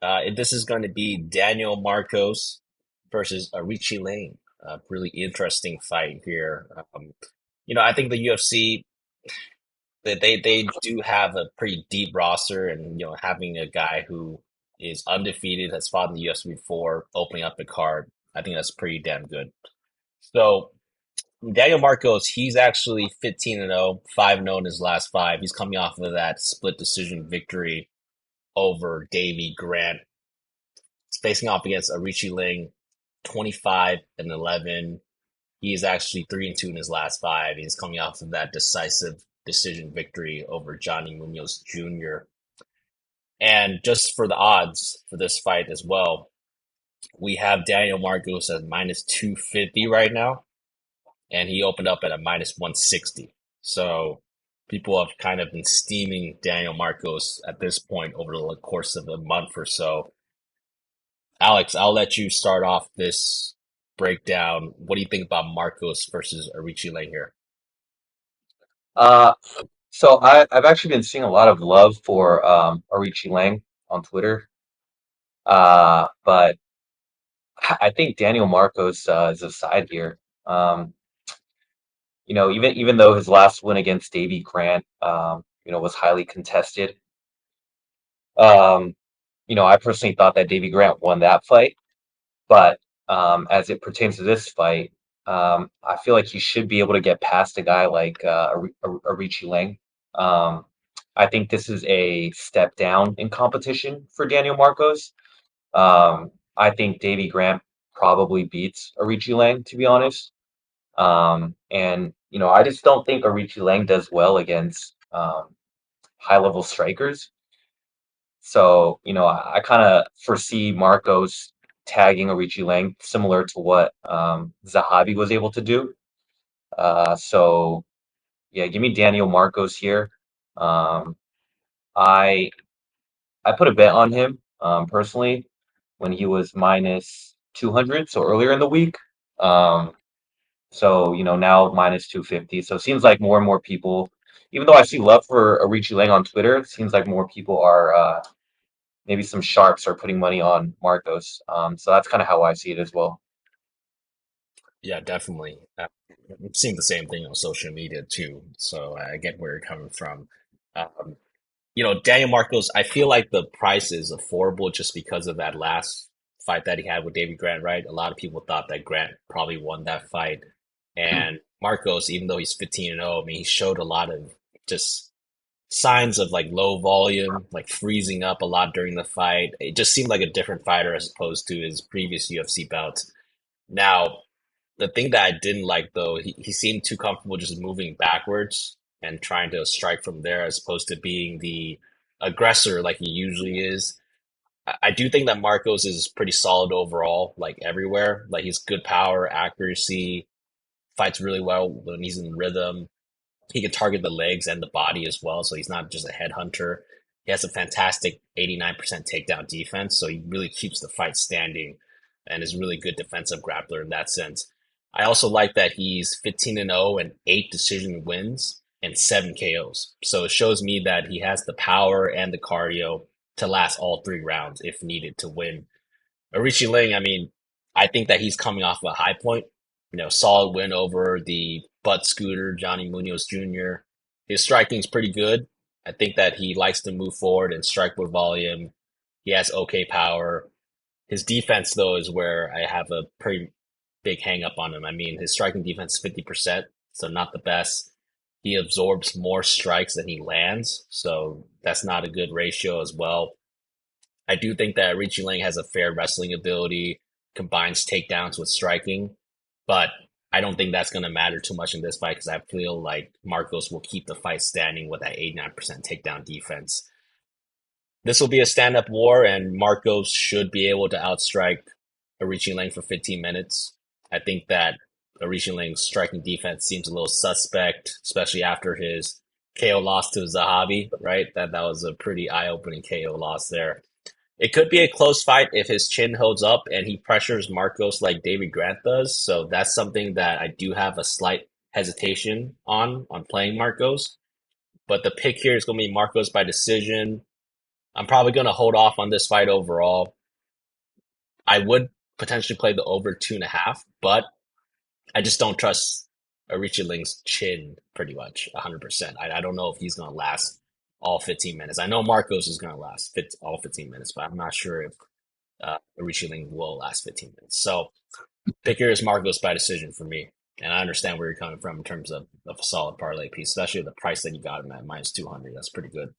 This is going to be Daniel Marcos versus Aoriqileng. A really interesting fight here. I think the UFC they do have a pretty deep roster, and having a guy who is undefeated, has fought in the UFC before, opening up the card, I think that's pretty damn good. So Daniel Marcos, he's actually 15-0, 5-0 in his last five. He's coming off of that split decision victory over Davy Grant. He's facing off against Aoriqileng, 25-11. He is actually 3-2 in his last five. He's coming off of that decisive decision victory over Johnny Munoz Jr. And just for the odds for this fight as well, we have Daniel Marcos at minus 250 right now, and he opened up at a minus 160. So people have kind of been steaming Daniel Marcos at this point over the course of a month or so. Alex, I'll let you start off this breakdown. What do you think about Marcos versus Aoriqileng here? Uh, I've actually been seeing a lot of love for Aoriqileng on Twitter, but I think Daniel Marcos is a side here. Um, even though his last win against Davy Grant, was highly contested. Um, I personally thought that Davy Grant won that fight, but as it pertains to this fight, I feel like he should be able to get past a guy like Aoriqileng. Um, I think this is a step down in competition for Daniel Marcos. I think Davy Grant probably beats Aoriqileng, to be honest. And I just don't think Aoriqileng does well against high level strikers. So, I kind of foresee Marcos tagging Aoriqileng similar to what Zahabi was able to do. So yeah, give me Daniel Marcos here. Um, I I put a bet on him personally when he was minus 200, so earlier in the week. Um, so now minus 250. So it seems like more and more people, even though I see love for Aoriqileng on Twitter, it seems like more people are maybe some sharps are putting money on Marcos. So that's kind of how I see it as well. Yeah, definitely. I'm seeing the same thing on social media too, so I get where you're coming from. Um, Daniel Marcos, I feel like the price is affordable just because of that last fight that he had with David Grant, right? A lot of people thought that Grant probably won that fight. And Marcos, even though he's 15-0, I mean, he showed a lot of just signs of like low volume, like freezing up a lot during the fight. It just seemed like a different fighter as opposed to his previous UFC bouts. Now, the thing that I didn't like though, he seemed too comfortable just moving backwards and trying to strike from there as opposed to being the aggressor like he usually is. I do think that Marcos is pretty solid overall, like everywhere. Like he's good power, accuracy, fights really well when he's in rhythm. He can target the legs and the body as well, so he's not just a headhunter. He has a fantastic 89% takedown defense, so he really keeps the fight standing and is a really good defensive grappler in that sense. I also like that he's 15-0 and 8 decision wins and 7 KOs. So it shows me that he has the power and the cardio to last all three rounds if needed to win. Aoriqileng, I mean, I think that he's coming off of a high point. Solid win over the butt scooter, Johnny Munoz Jr. His striking's pretty good. I think that he likes to move forward and strike with volume. He has okay power. His defense, though, is where I have a pretty big hang up on him. I mean, his striking defense is 50%, so not the best. He absorbs more strikes than he lands, so that's not a good ratio as well. I do think that Richie Lang has a fair wrestling ability, combines takedowns with striking, but I don't think that's going to matter too much in this fight because I feel like Marcos will keep the fight standing with that 89% takedown defense. This will be a stand-up war, and Marcos should be able to outstrike Aoriqileng for 15 minutes. I think that Aoriqileng's striking defense seems a little suspect, especially after his KO loss to Zahabi, right? That was a pretty eye-opening KO loss there. It could be a close fight if his chin holds up and he pressures Marcos like David Grant does. So that's something that I do have a slight hesitation on playing Marcos. But the pick here is going to be Marcos by decision. I'm probably going to hold off on this fight overall. I would potentially play the over 2.5, but I just don't trust Aoriqileng's chin pretty much 100%. I don't know if he's going to last all 15 minutes. I know Marcos is going to last all 15 minutes, but I'm not sure if Aoriqileng will last 15 minutes. So pick yours Marcos by decision for me. And I understand where you're coming from in terms of a solid parlay piece, especially the price that you got him at minus 200. That's pretty good.